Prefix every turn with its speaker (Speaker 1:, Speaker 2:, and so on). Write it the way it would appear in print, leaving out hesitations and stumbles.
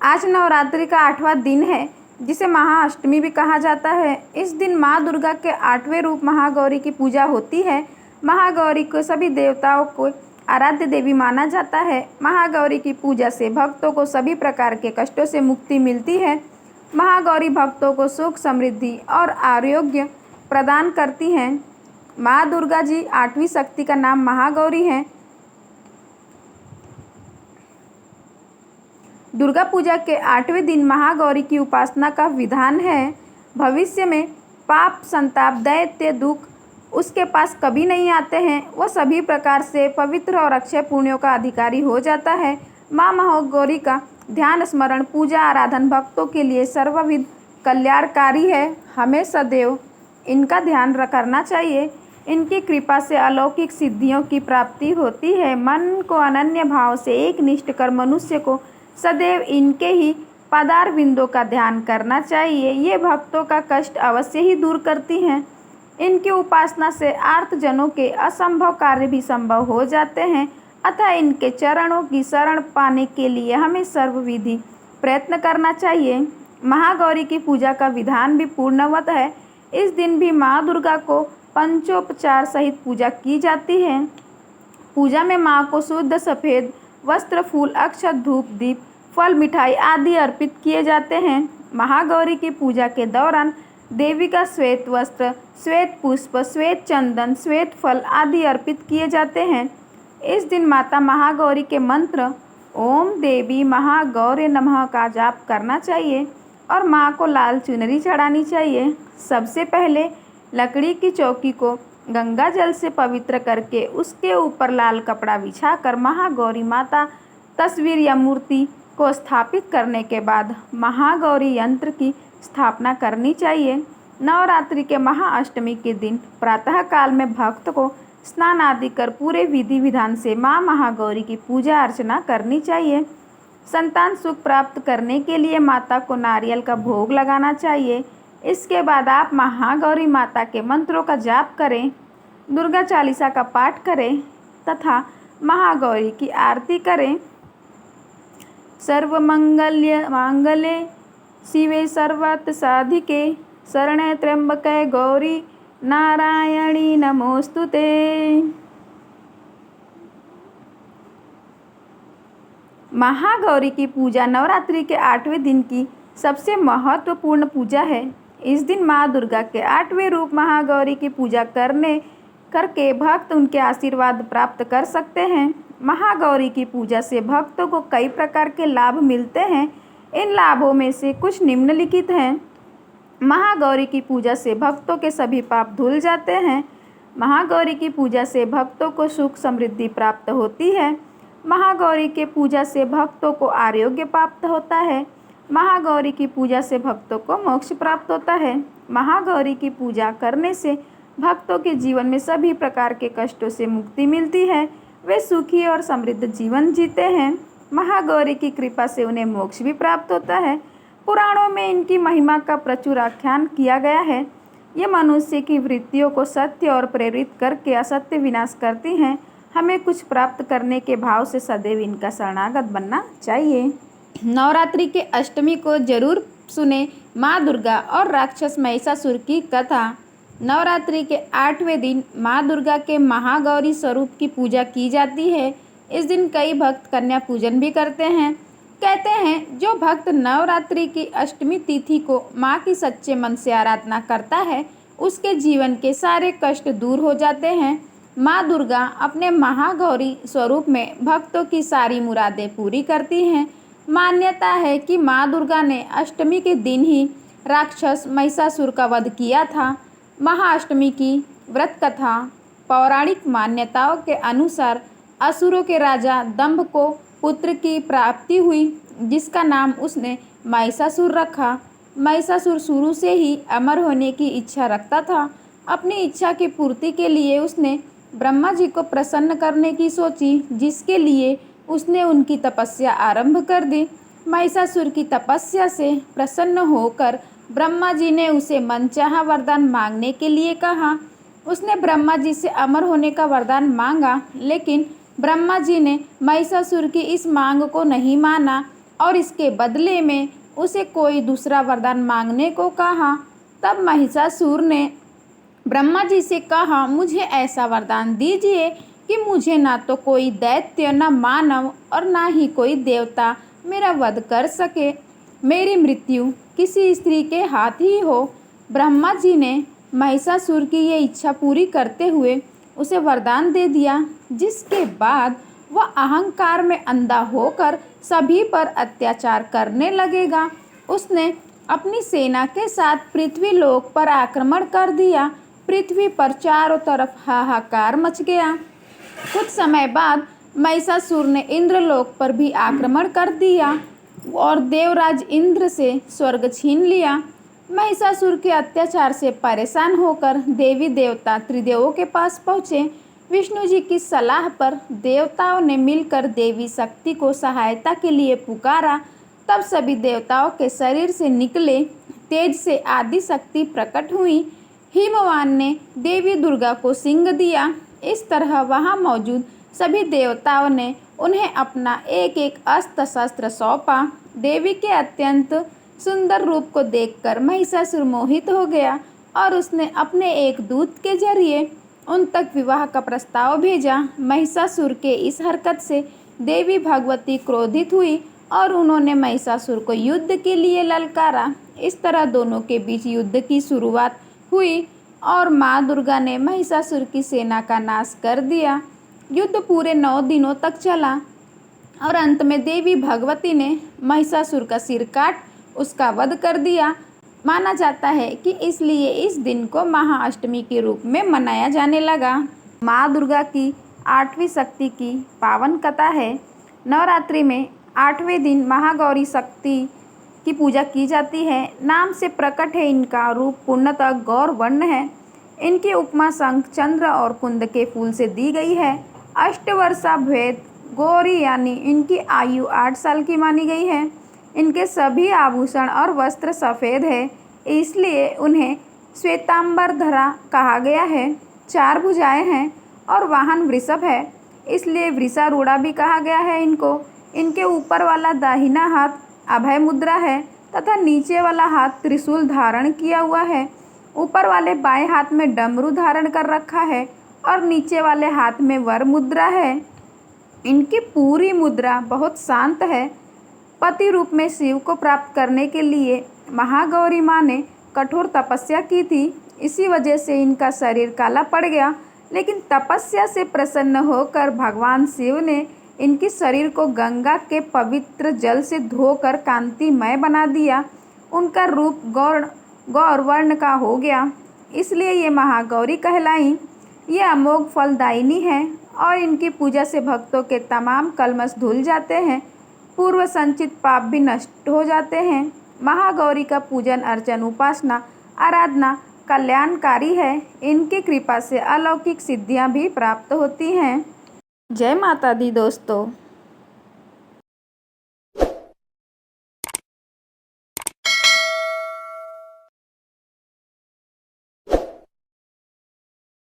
Speaker 1: आज नवरात्रि का 8वां दिन है, जिसे महाअष्टमी भी कहा जाता है। इस दिन माँ दुर्गा के 8वें रूप महागौरी की पूजा होती है। महागौरी को सभी देवताओं को आराध्य देवी माना जाता है। महागौरी की पूजा से भक्तों को सभी प्रकार के कष्टों से मुक्ति मिलती है। महागौरी भक्तों को सुख, समृद्धि और आरोग्य प्रदान करती हैं। माँ दुर्गा जी 8वीं शक्ति का नाम महागौरी है। दुर्गा पूजा के 8वें दिन महागौरी की उपासना का विधान है। भविष्य में पाप, संताप, दैत्य, दुख उसके पास कभी नहीं आते हैं। वह सभी प्रकार से पवित्र और अक्षय पुण्यों का अधिकारी हो जाता है। माँ महागौरी का ध्यान, स्मरण, पूजा, आराधन भक्तों के लिए सर्वविध कल्याणकारी है। हमें सदैव इनका ध्यान करना चाहिए। इनकी कृपा से अलौकिक सिद्धियों की प्राप्ति होती है। मन को अनन्य भाव से एकनिष्ठ कर मनुष्य को सदैव इनके ही पदार बिंदों का ध्यान करना चाहिए। ये भक्तों का कष्ट अवश्य ही दूर करती हैं। इनकी उपासना से आर्तजनों के असंभव कार्य भी संभव हो जाते हैं। अतः इनके चरणों की शरण पाने के लिए हमें सर्वविधि प्रयत्न करना चाहिए। महागौरी की पूजा का विधान भी पूर्णवत है। इस दिन भी माँ दुर्गा को पंचोपचार सहित पूजा की जाती है। पूजा में माँ को शुद्ध सफ़ेद वस्त्र, फूल, अक्षत, धूप, दीप, फल, मिठाई आदि अर्पित किए जाते हैं। महागौरी की पूजा के दौरान देवी का श्वेत वस्त्र, श्वेत पुष्प, श्वेत चंदन, श्वेत फल आदि अर्पित किए जाते हैं। इस दिन माता महागौरी के मंत्र ओम देवी महागौरे नमः का जाप करना चाहिए और माँ को लाल चुनरी चढ़ानी चाहिए। सबसे पहले लकड़ी की चौकी को गंगा जल से पवित्र करके उसके ऊपर लाल कपड़ा बिछाकर महागौरी माता तस्वीर या मूर्ति को स्थापित करने के बाद महागौरी यंत्र की स्थापना करनी चाहिए। नवरात्रि के महाअष्टमी के दिन प्रातः काल में भक्त को स्नान आदि कर पूरे विधि विधान से माँ महागौरी की पूजा अर्चना करनी चाहिए। संतान सुख प्राप्त करने के लिए माता को नारियल का भोग लगाना चाहिए। इसके बाद आप महागौरी माता के मंत्रों का जाप करें, दुर्गा चालीसा का पाठ करें तथा महागौरी की आरती करें। सर्वमंगल्य मांगल्ये शिवे सर्वार्थ साधिके शरण्ये त्र्यंबके गौरी नारायणी नमोस्तुते। महागौरी की पूजा नवरात्रि के 8वें दिन की सबसे महत्वपूर्ण पूजा है। इस दिन माँ दुर्गा के 8वें रूप महागौरी की पूजा करके भक्त उनके आशीर्वाद प्राप्त कर सकते हैं। महागौरी की पूजा से भक्तों को कई प्रकार के लाभ मिलते हैं। इन लाभों में से कुछ निम्नलिखित हैं। महागौरी की पूजा से भक्तों के सभी पाप धुल जाते हैं। महागौरी की पूजा से भक्तों को सुख, समृद्धि प्राप्त होती है। महागौरी के पूजा से भक्तों को आरोग्य प्राप्त होता है। महागौरी की पूजा से भक्तों को मोक्ष प्राप्त होता है। महागौरी की पूजा करने से भक्तों के जीवन में सभी प्रकार के कष्टों से मुक्ति मिलती है। वे सुखी और समृद्ध जीवन जीते हैं। महागौरी की कृपा से उन्हें मोक्ष भी प्राप्त होता है। पुराणों में इनकी महिमा का प्रचुर आख्यान किया गया है। ये मनुष्य की वृत्तियों को सत्य और प्रेरित करके असत्य विनाश करती हैं। हमें कुछ प्राप्त करने के भाव से सदैव इनका शरणागत बनना चाहिए। नवरात्रि के अष्टमी को जरूर सुने माँ दुर्गा और राक्षस महिषासुर की कथा। नवरात्रि के 8वें दिन माँ दुर्गा के महागौरी स्वरूप की पूजा की जाती है। इस दिन कई भक्त कन्या पूजन भी करते हैं। कहते हैं जो भक्त नवरात्रि की अष्टमी तिथि को माँ की सच्चे मन से आराधना करता है उसके जीवन के सारे कष्ट दूर हो जाते हैं। माँ दुर्गा अपने महागौरी स्वरूप में भक्तों की सारी मुरादें पूरी करती हैं। मान्यता है कि माँ दुर्गा ने अष्टमी के दिन ही राक्षस महिषासुर का वध किया था। महाअष्टमी की व्रत कथा पौराणिक मान्यताओं के अनुसार असुरों के राजा दंभ को पुत्र की प्राप्ति हुई, जिसका नाम उसने महिषासुर रखा। महिषासुर शुरू से ही अमर होने की इच्छा रखता था। अपनी इच्छा की पूर्ति के लिए उसने ब्रह्मा जी को प्रसन्न करने की सोची, जिसके लिए उसने उनकी तपस्या आरंभ कर दी। महिषासुर की तपस्या से प्रसन्न होकर ब्रह्मा जी ने उसे मनचाहा वरदान मांगने के लिए कहा। उसने ब्रह्मा जी से अमर होने का वरदान मांगा, लेकिन ब्रह्मा जी ने महिषासुर की इस मांग को नहीं माना और इसके बदले में उसे कोई दूसरा वरदान मांगने को कहा। तब महिषासुर ने ब्रह्मा जी से कहा, मुझे ऐसा वरदान दीजिए कि मुझे ना तो कोई दैत्य, ना मानव और ना ही कोई देवता मेरा वध कर सके। मेरी मृत्यु किसी स्त्री के हाथ ही हो। ब्रह्मा जी ने महिषासुर की ये इच्छा पूरी करते हुए उसे वरदान दे दिया, जिसके बाद वह अहंकार में अंधा होकर सभी पर अत्याचार करने लगेगा। उसने अपनी सेना के साथ पृथ्वी लोक पर आक्रमण कर दिया। पृथ्वी पर चारों तरफ हाहाकार मच गया। कुछ समय बाद महिषासुर ने इंद्रलोक पर भी आक्रमण कर दिया और देवराज इंद्र से स्वर्ग छीन लिया। महिषासुर के अत्याचार से परेशान होकर देवी देवता त्रिदेवों के पास पहुँचे। विष्णु जी की सलाह पर देवताओं ने मिलकर देवी शक्ति को सहायता के लिए पुकारा। तब सभी देवताओं के शरीर से निकले तेज से आदि शक्ति प्रकट हुई। हिमवान ने देवी दुर्गा को सिंह दिया। इस तरह वहां मौजूद सभी देवताओं ने उन्हें अपना एक एक अस्त्र शस्त्र सौंपा। देवी के अत्यंत सुंदर रूप को देखकर महिषासुर मोहित हो गया और उसने अपने एक दूत के जरिए उन तक विवाह का प्रस्ताव भेजा। महिषासुर के इस हरकत से देवी भगवती क्रोधित हुई और उन्होंने महिषासुर को युद्ध के लिए ललकारा। इस तरह दोनों के बीच युद्ध की शुरुआत हुई और माँ दुर्गा ने महिषासुर की सेना का नाश कर दिया। युद्ध पूरे 9 दिनों तक चला और अंत में देवी भगवती ने महिषासुर का सिर काट उसका वध कर दिया। माना जाता है कि इसलिए इस दिन को महाअष्टमी के रूप में मनाया जाने लगा। माँ दुर्गा की 8वीं शक्ति की पावन कथा है। नवरात्रि में 8वें दिन महागौरी शक्ति की पूजा की जाती है। नाम से प्रकट है, इनका रूप पूर्णतः गौर वर्ण है। इनकी उपमा शंख, चंद्र और कुंद के फूल से दी गई है। अष्टवर्षा भेद गौरी यानी इनकी आयु 8 साल की मानी गई है। इनके सभी आभूषण और वस्त्र सफ़ेद है, इसलिए उन्हें श्वेतांबरधरा कहा गया है। 4 भुजाएं हैं और वाहन वृषभ है, इसलिए वृषारूढ़ा भी कहा गया है इनको। इनके ऊपर वाला दाहिना हाथ अभय मुद्रा है तथा नीचे वाला हाथ त्रिशूल धारण किया हुआ है। ऊपर वाले बाएं हाथ में डमरू धारण कर रखा है और नीचे वाले हाथ में वर मुद्रा है। इनकी पूरी मुद्रा बहुत शांत है। पति रूप में शिव को प्राप्त करने के लिए महागौरी माँ ने कठोर तपस्या की थी। इसी वजह से इनका शरीर काला पड़ गया, लेकिन तपस्या से प्रसन्न होकर भगवान शिव ने इनके शरीर को गंगा के पवित्र जल से धोकर कांतिमय बना दिया। उनका रूप गौर वर्ण का हो गया, इसलिए ये महागौरी कहलाई। ये अमोघ फलदायिनी है और इनकी पूजा से भक्तों के तमाम कलमश धुल जाते हैं, पूर्व संचित पाप भी नष्ट हो जाते हैं। महागौरी का पूजन अर्चन, उपासना, आराधना कल्याणकारी है। इनकी कृपा से अलौकिक सिद्धियां भी प्राप्त होती हैं। जय माता दी दोस्तों।